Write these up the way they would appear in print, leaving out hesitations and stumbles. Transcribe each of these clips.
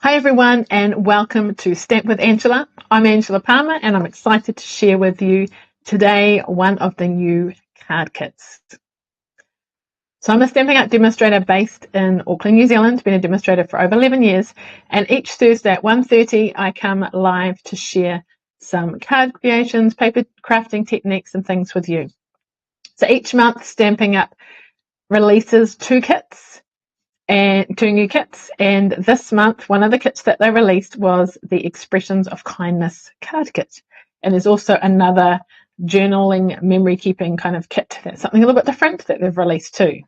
Hi everyone and welcome to Stamp with Angela. I'm Angela Palmer and I'm excited to share with you today one of the new card kits. So I'm a Stampin' Up demonstrator based in Auckland, New Zealand, been a demonstrator for over 11 years, and each Thursday at 1:30 I come live to share some card creations, paper crafting techniques and things with you. So each month Stampin' Up releases two new kits, and this month one of the kits that they released was the Expressions of Kindness card kit, and there's also another journaling memory keeping kind of kit that's something a little bit different that they've released too.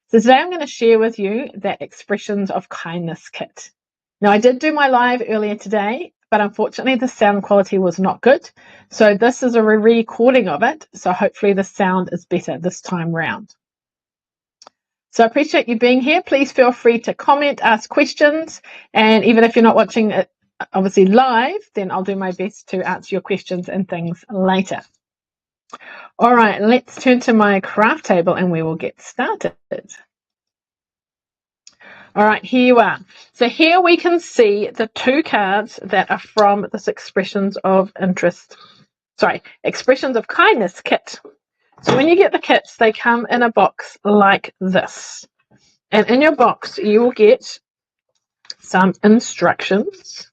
So today I'm going to share with you that Expressions of Kindness kit. Now I did do my live earlier today, but unfortunately the sound quality was not good, so this is a re-recording of it, so hopefully the sound is better this time round. So I appreciate you being here. Please feel free to comment, ask questions, and even if you're not watching it obviously live, then I'll do my best to answer your questions and things later. All right, let's turn to my craft table and we will get started. All right, here you are. So here we can see the two cards that are from this Expressions of Kindness kit. So when you get the kits, they come in a box like this. And in your box, you will get some instructions.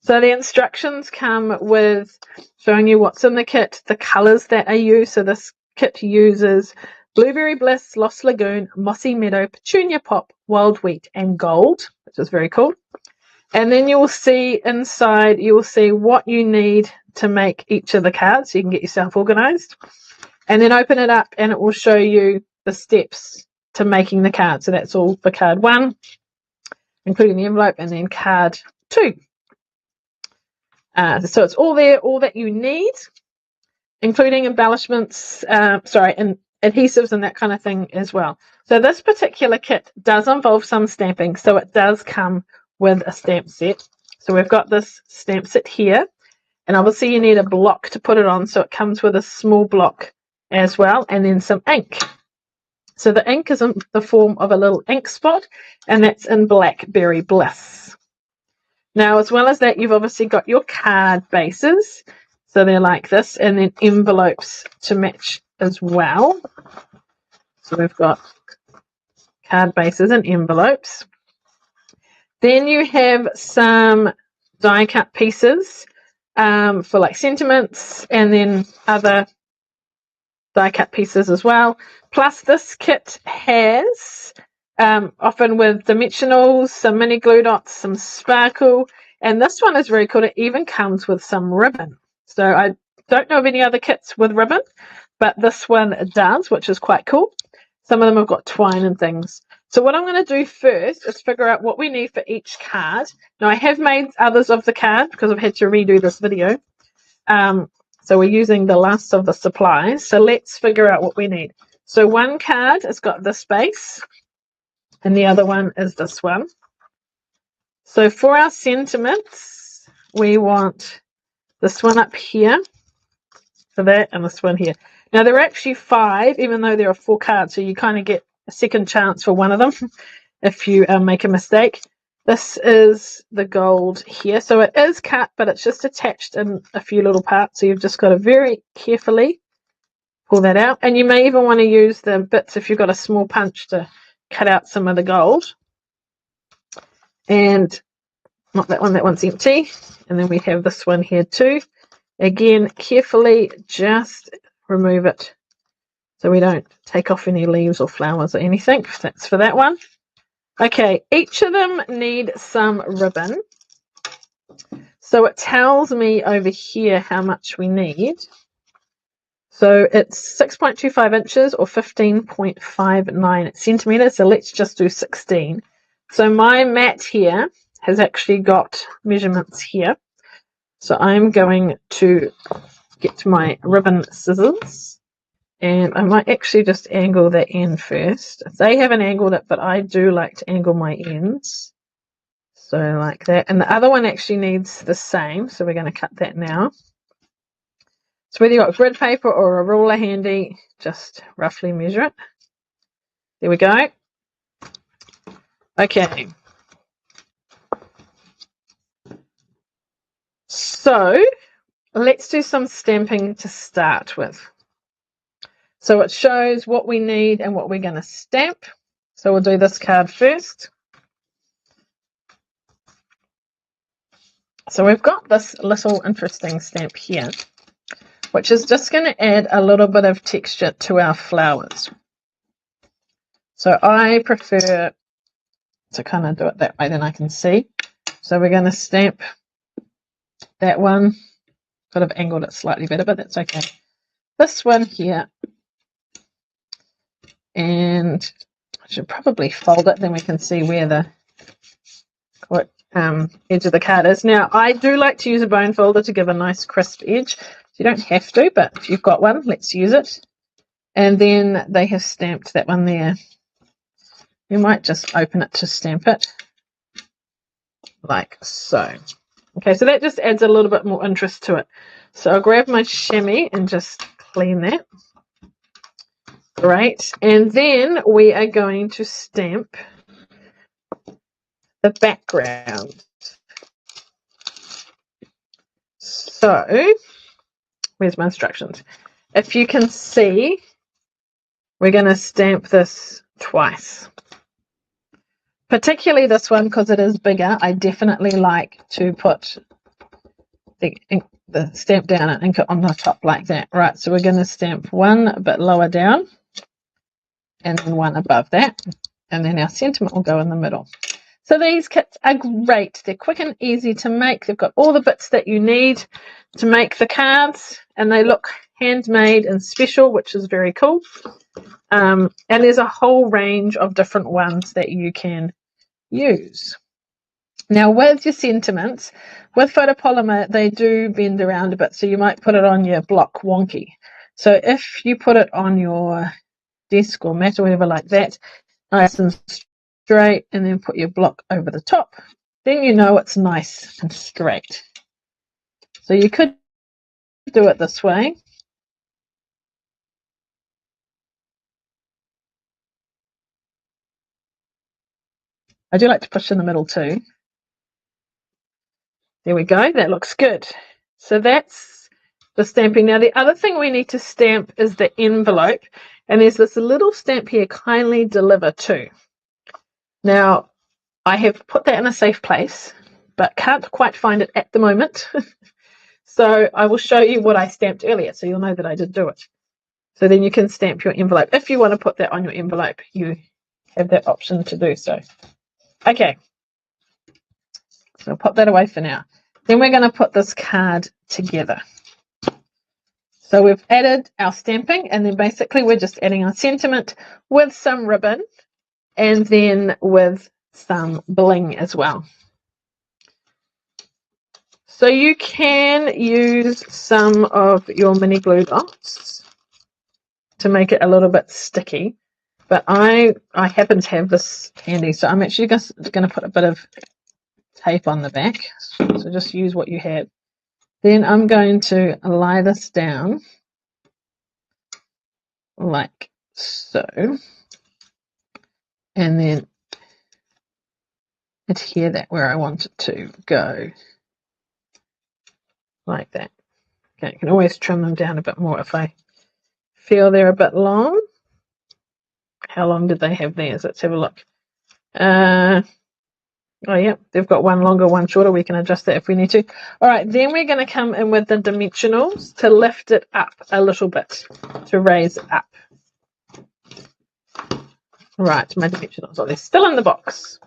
So the instructions come with showing you what's in the kit, the colours that are used. So this kit uses Blueberry Bliss, Lost Lagoon, Mossy Meadow, Petunia Pop, Wild Wheat, and Gold, which is very cool. And then you will see inside, you will see what you need to make each of the cards so you can get yourself organised. And then open it up and it will show you the steps to making the card. So that's all for card 1, including the envelope, and then card 2. So it's all there, all that you need, including embellishments, and adhesives and that kind of thing as well. So this particular kit does involve some stamping, so it does come with a stamp set. So we've got this stamp set here, and obviously you need a block to put it on, so it comes with a small block as well, and then some ink. So the ink is in the form of a little ink spot, and that's in Blackberry Bliss. Now, as well as that, you've obviously got your card bases. So they're like this, and then envelopes to match as well. So we've got card bases and envelopes. Then you have some die cut pieces for like sentiments, and then other die cut pieces as well. Plus this kit has often with dimensionals, some mini glue dots, some sparkle, and this one is very cool. It even comes with some ribbon. So I don't know of any other kits with ribbon, but this one does, which is quite cool. Some of them have got twine and things. So what I'm going to do first is figure out what we need for each card. Now I have made others of the card because I've had to redo this video. So we're using the last of the supplies. So let's figure out what we need. So one card has got this base, and the other one is this one. So for our sentiments, we want this one up here for that, and this one here. Now there are actually 5, even though there are 4 cards, so you kind of get a second chance for one of them if you make a mistake. This is the gold here. So it is cut, but it's just attached in a few little parts. So you've just got to very carefully pull that out. And you may even want to use the bits if you've got a small punch to cut out some of the gold. And not that one, that one's empty. And then we have this one here too. Again, carefully just remove it so we don't take off any leaves or flowers or anything. That's for that one. Okay, each of them need some ribbon. So it tells me over here how much we need. So it's 6.25 inches or 15.59 centimeters. So let's just do 16. So my mat here has actually got measurements here. So I'm going to get my ribbon scissors. And I might actually just angle that end first. They haven't angled it, but I do like to angle my ends. So like that. And the other one actually needs the same. So we're going to cut that now. So whether you've got grid paper or a ruler handy, just roughly measure it. There we go. Okay. So let's do some stamping to start with. So it shows what we need and what we're going to stamp. So we'll do this card first. So we've got this little interesting stamp here, which is just going to add a little bit of texture to our flowers. So I prefer to kind of do it that way, then I can see. So we're going to stamp that one. Could have angled it slightly better, but that's okay. This one here. And I should probably fold it, then we can see where the edge of the card is. Now, I do like to use a bone folder to give a nice crisp edge. You don't have to, but if you've got one, let's use it. And then they have stamped that one there. You might just open it to stamp it, like so. Okay, so that just adds a little bit more interest to it. So I'll grab my chamois and just clean that. Great. And then we are going to stamp the background. So, where's my instructions? If you can see, we're going to stamp this twice. Particularly this one, because it is bigger, I definitely like to put the stamp down and ink it on the top like that. Right, so we're going to stamp one a bit lower down and then one above that. And then our sentiment will go in the middle. So these kits are great. They're quick and easy to make. They've got all the bits that you need to make the cards, and they look handmade and special, which is very cool. And there's a whole range of different ones that you can use. Now, with your sentiments, with photopolymer, they do bend around a bit, so you might put it on your block wonky. So if you put it on your desk or mat or whatever like that, nice and straight, and then put your block over the top, then you know it's nice and straight. So you could do it this way. I do like to push in the middle too. There we go, that looks good. So that's the stamping. Now the other thing we need to stamp is the envelope, and there's this little stamp here, kindly deliver to. Now I have put that in a safe place, but can't quite find it at the moment. So I will show you what I stamped earlier, so you'll know that I did do it. So then you can stamp your envelope. If you want to put that on your envelope, you have that option to do so. Okay, so I'll put that away for now. Then we're going to put this card together. So we've added our stamping, and then basically we're just adding our sentiment with some ribbon and then with some bling as well. So you can use some of your mini glue dots to make it a little bit sticky, but I happen to have this handy, so I'm actually just going to put a bit of tape on the back. So just use what you have. Then I'm going to lie this down like so, and then adhere that where I want it to go, like that. Okay, you can always trim them down a bit more if I feel they're a bit long. How long did they have theirs? Let's have a look. Oh, yeah, they've got one longer, one shorter. We can adjust that if we need to. All right, then we're going to come in with the dimensionals to lift it up a little bit, to raise it up. Right, my dimensionals. Oh, they're still in the box.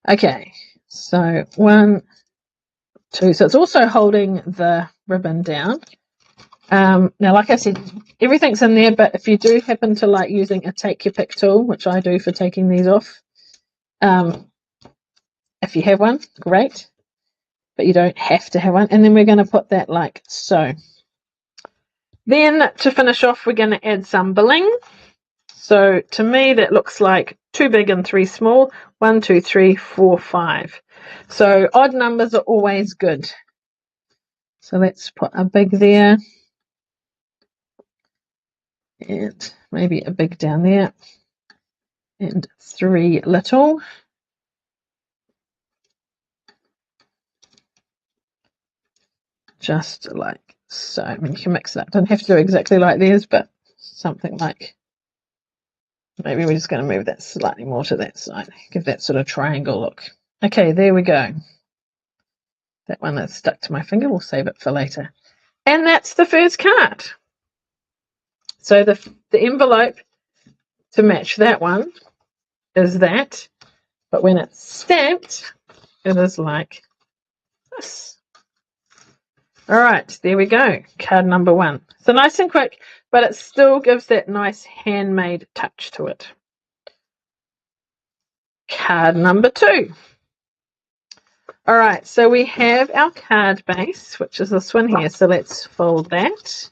Okay, so 1, 2. So it's also holding the ribbon down. Now, like I said, everything's in there, but if you do happen to like using a take your pick tool, which I do for taking these off, if you have one, great, but you don't have to have one. And then we're going to put that like so. Then to finish off, we're going to add some bling. So to me, that looks like 2 big and 3 small. 1, 2, 3, 4, 5. So odd numbers are always good. So let's put a big there. And maybe a big down there. And 3 little. just like so. I mean, you can mix it up. Don't have to do exactly like theirs, but something like, maybe we're just going to move that slightly more to that side, give that sort of triangle look. Okay, there we go. That one that's stuck to my finger, we'll save it for later. And that's the first card. So the envelope to match that one is that, but when it's stamped, it is like this. All right, there we go. Card number 1. So nice and quick, but it still gives that nice handmade touch to it. Card number 2. All right, so we have our card base, which is this one here. So let's fold that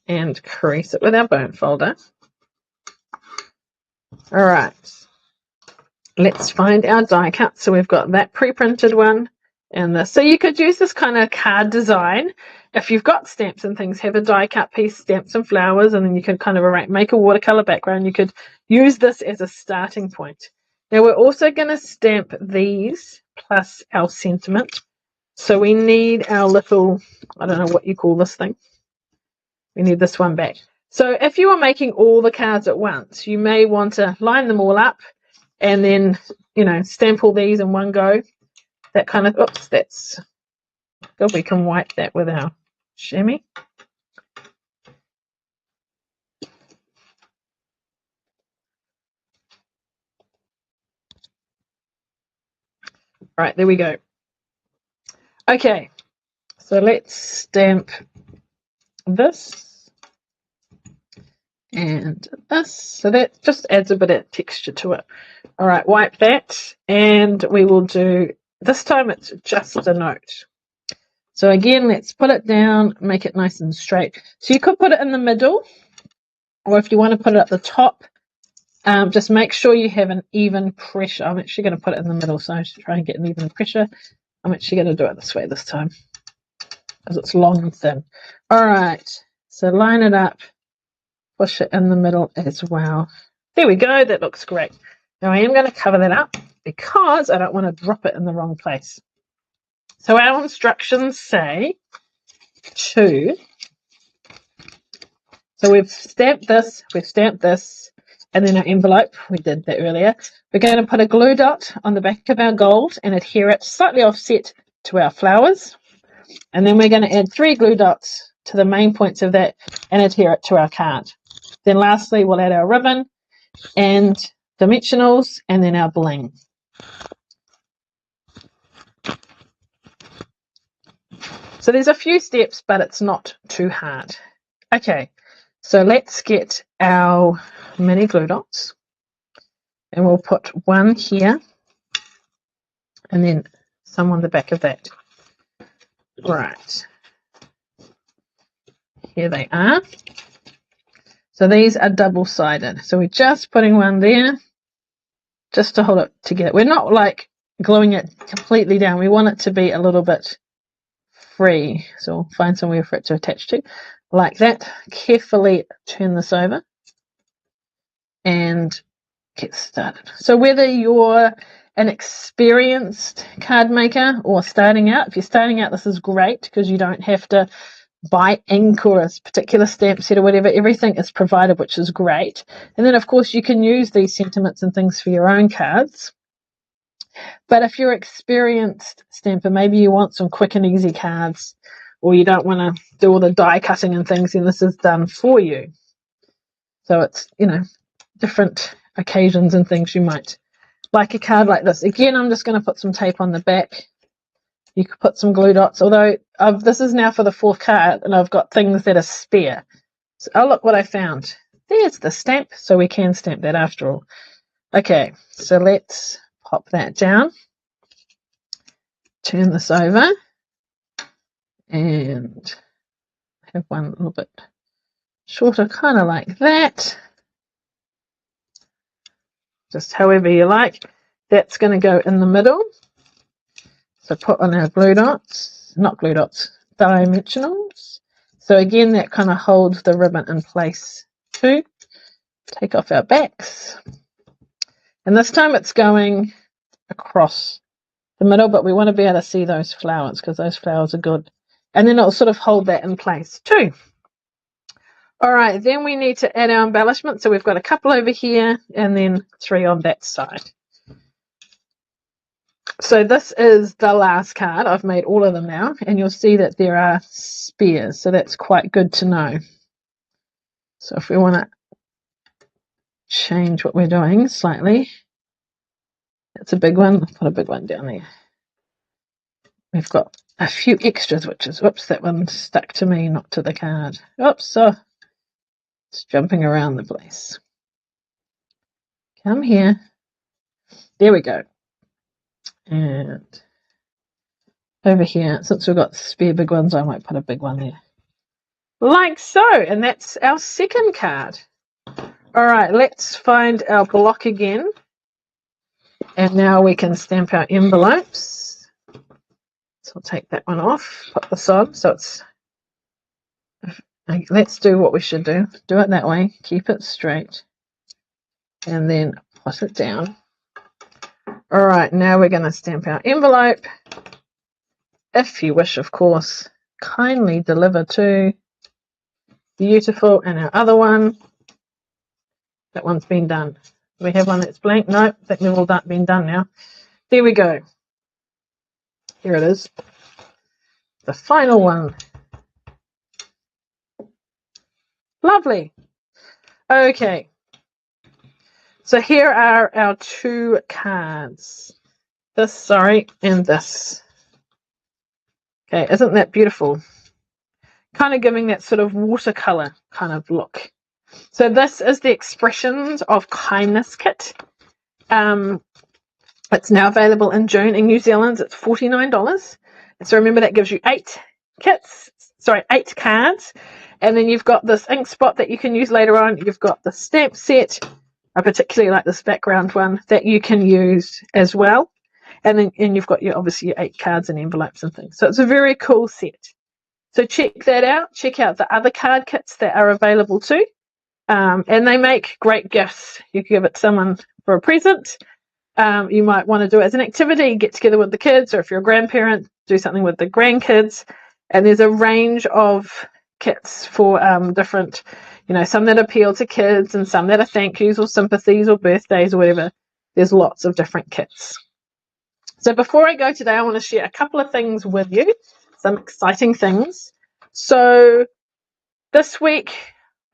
and crease it with our bone folder. All right, let's find our die cut. So we've got that pre-printed one and this. So you could use this kind of card design. If you've got stamps and things, have a die cut piece, stamp some flowers, and then you can kind of make a watercolor background. You could use this as a starting point. Now we're also going to stamp these plus our sentiment. So we need our little, I don't know what you call this thing. We need this one back. So if you are making all the cards at once, you may want to line them all up and then, you know, stamp all these in one go. That kind of, oops, that's good. We can wipe that with our chamois. Right, there we go. Okay, so let's stamp this and this. So that just adds a bit of texture to it. All right, wipe that, and we will do, this time it's just a note. So again, let's put it down, make it nice and straight. So you could put it in the middle, or if you want to put it at the top, just make sure you have an even pressure. I'm actually going to put it in the middle, so I should try and get an even pressure. I'm actually going to do it this way this time, because it's long and thin. All right, so line it up, push it in the middle as well. There we go, that looks great. Now I am going to cover that up because I don't want to drop it in the wrong place. So our instructions say to, so we've stamped this, and then our envelope, we did that earlier. We're going to put a glue dot on the back of our gold and adhere it slightly offset to our flowers. And then we're going to add 3 glue dots to the main points of that and adhere it to our card. Then lastly, we'll add our ribbon and dimensionals and then our bling. So there's a few steps, but it's not too hard. Okay, so let's get our mini glue dots, and we'll put one here and then some on the back of that. Right, here they are. So these are double-sided. So we're just putting one there just to hold it together. We're not like gluing it completely down. We want it to be a little bit free. So we'll find somewhere for it to attach to. Like that. Carefully turn this over and get started. So whether you're an experienced card maker or starting out, if you're starting out, this is great because you don't have to buy ink or a particular stamp set or whatever. Everything is provided, which is great. And then of course you can use these sentiments and things for your own cards. But if you're experienced stamper, maybe you want some quick and easy cards, or you don't want to do all the die cutting and things, and this is done for you. So it's, you know, different occasions and things you might like a card like this. Again, I'm just going to put some tape on the back. You could put some glue dots, although this is now for the 4th card, and I've got things that are spare. So, oh, look what I found. There's the stamp, so we can stamp that after all. Okay, so let's pop that down. Turn this over. And have one a little bit shorter, kind of like that. Just however you like. That's going to go in the middle. So put on our glue dots, not glue dots, dimensionals. So again, that kind of holds the ribbon in place too. Take off our backs. And this time it's going across the middle, but we want to be able to see those flowers because those flowers are good and then it'll sort of hold that in place too. All right, then we need to add our embellishment. So we've got a couple over here and then 3 on that side. So this is the last card. I've made all of them now, and you'll see that there are spears, so that's quite good to know. So if we want to change what we're doing slightly, that's a big one. I'll put a big one down there. We've got a few extras, which is, whoops, that one stuck to me, not to the card. Oops, so it's jumping around the place. Come here. There we go. And over here, since we've got spare big ones, I might put a big one there. Like so, and that's our second card. All right, let's find our block again. And now we can stamp our envelopes. So I'll take that one off, put this on. So it's, let's do what we should do. Do it that way, keep it straight, and then put it down. All right, now we're going to stamp our envelope. If you wish, of course, kindly deliver to. Beautiful. And our other one, that one's been done. Do we have one that's blank? No, I think they've all been done now. There we go. Here it is. The final one. Lovely. Okay. So here are our 2 cards. This, sorry, and this. Okay, isn't that beautiful? Kind of giving that sort of watercolor kind of look. So this is the Expressions of Kindness kit. It's now available in June. In New Zealand, it's $49. So remember, that gives you 8 cards. And then you've got this ink spot that you can use later on. You've got the stamp set. I particularly like this background one that you can use as well. And you've got obviously your 8 cards and envelopes and things. So it's a very cool set. So check that out. Check out the other card kits that are available too. And they make great gifts. You can give it to someone for a present. You might want to do it as an activity, get together with the kids, or if you're a grandparent, do something with the grandkids. And there's a range of kits for different, some that appeal to kids and some that are thank yous or sympathies or birthdays or whatever. There's lots of different kits. So before I go today, I want to share a couple of things with you, some exciting things. So this week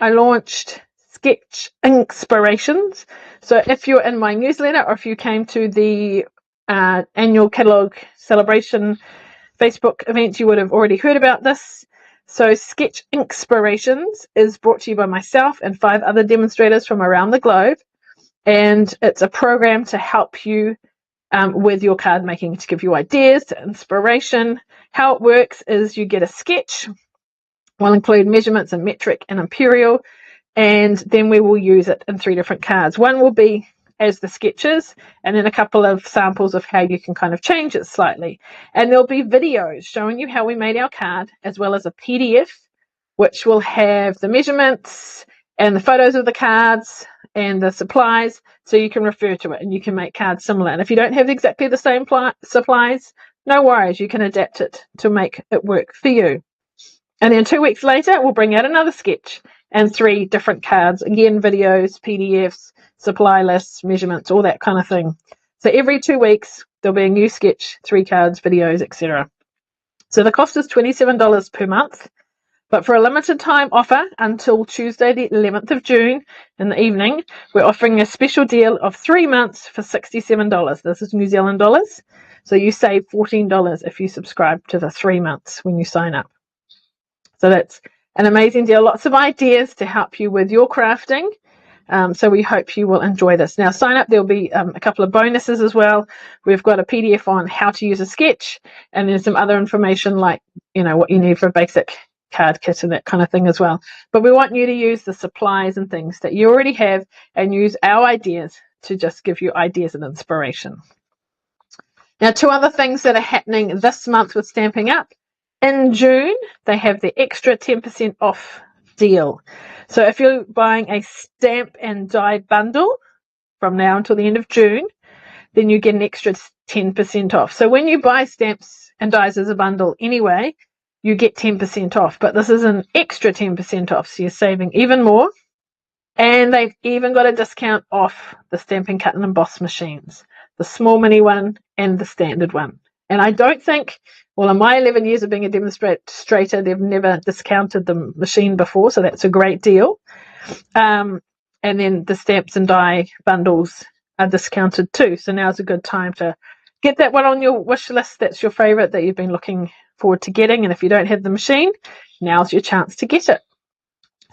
I launched Sketch Inspirations. So if you're in my newsletter or if you came to the annual catalogue celebration Facebook event, you would have already heard about this. So Sketch Inspirations is brought to you by myself and 5 other demonstrators from around the globe. And it's a program to help you with your card making, to give you ideas, inspiration. How it works is you get a sketch. We'll include measurements in metric and imperial, and then we will use it in 3 different cards. One will be as the sketches, and then a couple of samples of how you can kind of change it slightly. And there'll be videos showing you how we made our card, as well as a PDF, which will have the measurements and the photos of the cards and the supplies, so you can refer to it and you can make cards similar. And if you don't have exactly the same supplies, no worries, you can adapt it to make it work for you. And then 2 weeks later, we'll bring out another sketch and 3 different cards. Again, videos, PDFs, supply lists, measurements, all that kind of thing. So every 2 weeks, there'll be a new sketch, 3 cards, videos, etc. So the cost is $27 per month. But for a limited time offer until Tuesday, the 11th of June in the evening, we're offering a special deal of 3 months for $67. This is New Zealand dollars. So you save $14 if you subscribe to the 3 months when you sign up. So that's an amazing deal. Lots of ideas to help you with your crafting. So we hope you will enjoy this. Now, sign up. There'll be a couple of bonuses as well. We've got a PDF on how to use a sketch, and there's some other information like, what you need for a basic card kit and that kind of thing as well. But we want you to use the supplies and things that you already have and use our ideas to just give you ideas and inspiration. Now, 2 other things that are happening this month with Stamping Up. In June, they have the extra 10% off deal. So if you're buying a stamp and die bundle from now until the end of June, then you get an extra 10% off. So when you buy stamps and dies as a bundle anyway, you get 10% off. But this is an extra 10% off, so you're saving even more. And they've even got a discount off the Stampin' Cut and Emboss machines, the small mini one and the standard one. And I don't think, well, in my 11 years of being a demonstrator, they've never discounted the machine before, so that's a great deal. And then the stamps and die bundles are discounted too, so now's a good time to get that one on your wish list. That's your favorite that you've been looking forward to getting, and if you don't have the machine, now's your chance to get it.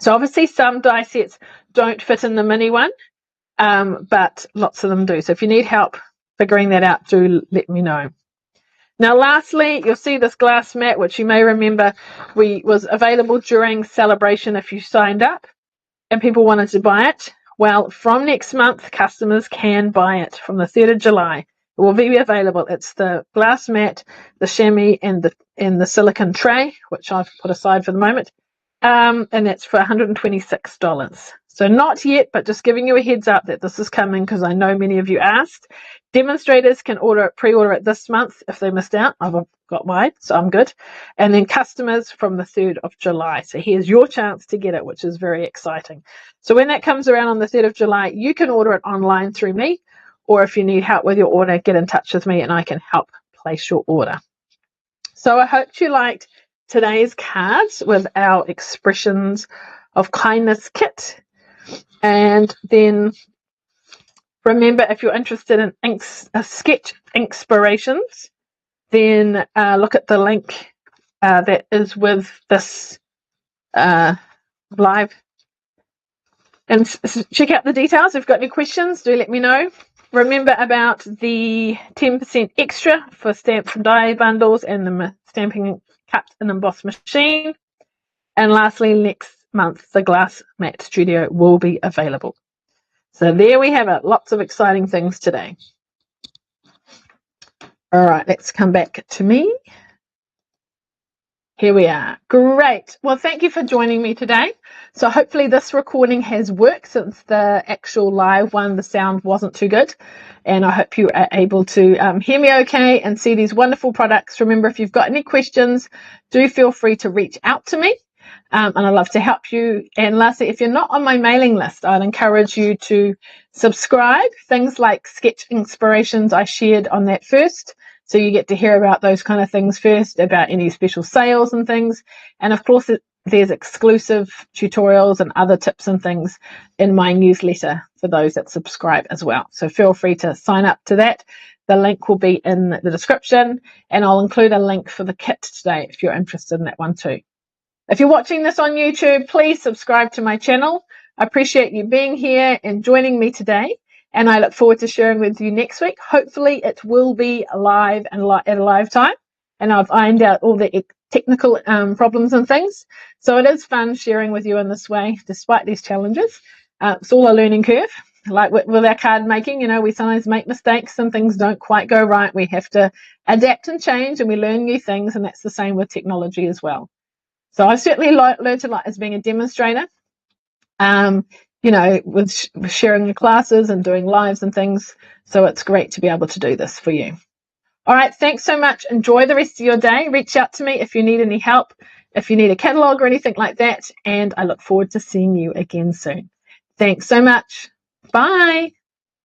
So obviously some die sets don't fit in the mini one, but lots of them do. So if you need help figuring that out, do let me know. Now lastly, you'll see this glass mat, which you may remember was available during celebration if you signed up and people wanted to buy it. Well, from next month, customers can buy it from the 3rd of July. It will be available. It's the glass mat, the chamois, and the silicone tray, which I've put aside for the moment. And that's for $126. So not yet, but just giving you a heads up that this is coming because I know many of you asked. Demonstrators can pre-order it this month if they missed out. I've got mine, so I'm good. And then customers from the 3rd of July. So here's your chance to get it, which is very exciting. So when that comes around on the 3rd of July, you can order it online through me, or if you need help with your order, get in touch with me and I can help place your order. So I hope you liked today's cards with our expressions of kindness kit. And then remember, if you're interested in sketch inspirations, then look at the link that is with this live and check out the details. If you've got any questions, do let me know. Remember about the 10% extra for stamps and die bundles and the Stampin' Cut and Emboss machine. And lastly, next month, the Glass Mat Studio will be available. So there we have it. Lots of exciting things today. All right, let's come back to me. Here we are. Great. Well, thank you for joining me today. So hopefully this recording has worked since the actual live one, the sound wasn't too good. And I hope you are able to hear me okay and see these wonderful products. Remember, if you've got any questions, do feel free to reach out to me. And I'd love to help you. And lastly, if you're not on my mailing list, I'd encourage you to subscribe. Things like sketch inspirations, I shared on that first. So you get to hear about those kind of things first, about any special sales and things. And of course, there's exclusive tutorials and other tips and things in my newsletter for those that subscribe as well. So feel free to sign up to that. The link will be in the description, and I'll include a link for the kit today if you're interested in that one too. If you're watching this on YouTube, please subscribe to my channel. I appreciate you being here and joining me today. And I look forward to sharing with you next week. Hopefully it will be live and at a live time. And I've ironed out all the technical problems and things. So it is fun sharing with you in this way, despite these challenges. It's all a learning curve. Like with our card making, you know, we sometimes make mistakes and things don't quite go right. We have to adapt and change, and we learn new things. And that's the same with technology as well. So I've certainly learned a lot as being a demonstrator. You know, with sharing your classes and doing lives and things. So it's great to be able to do this for you. All right, thanks so much. Enjoy the rest of your day. Reach out to me if you need any help, if you need a catalogue or anything like that. And I look forward to seeing you again soon. Thanks so much. Bye.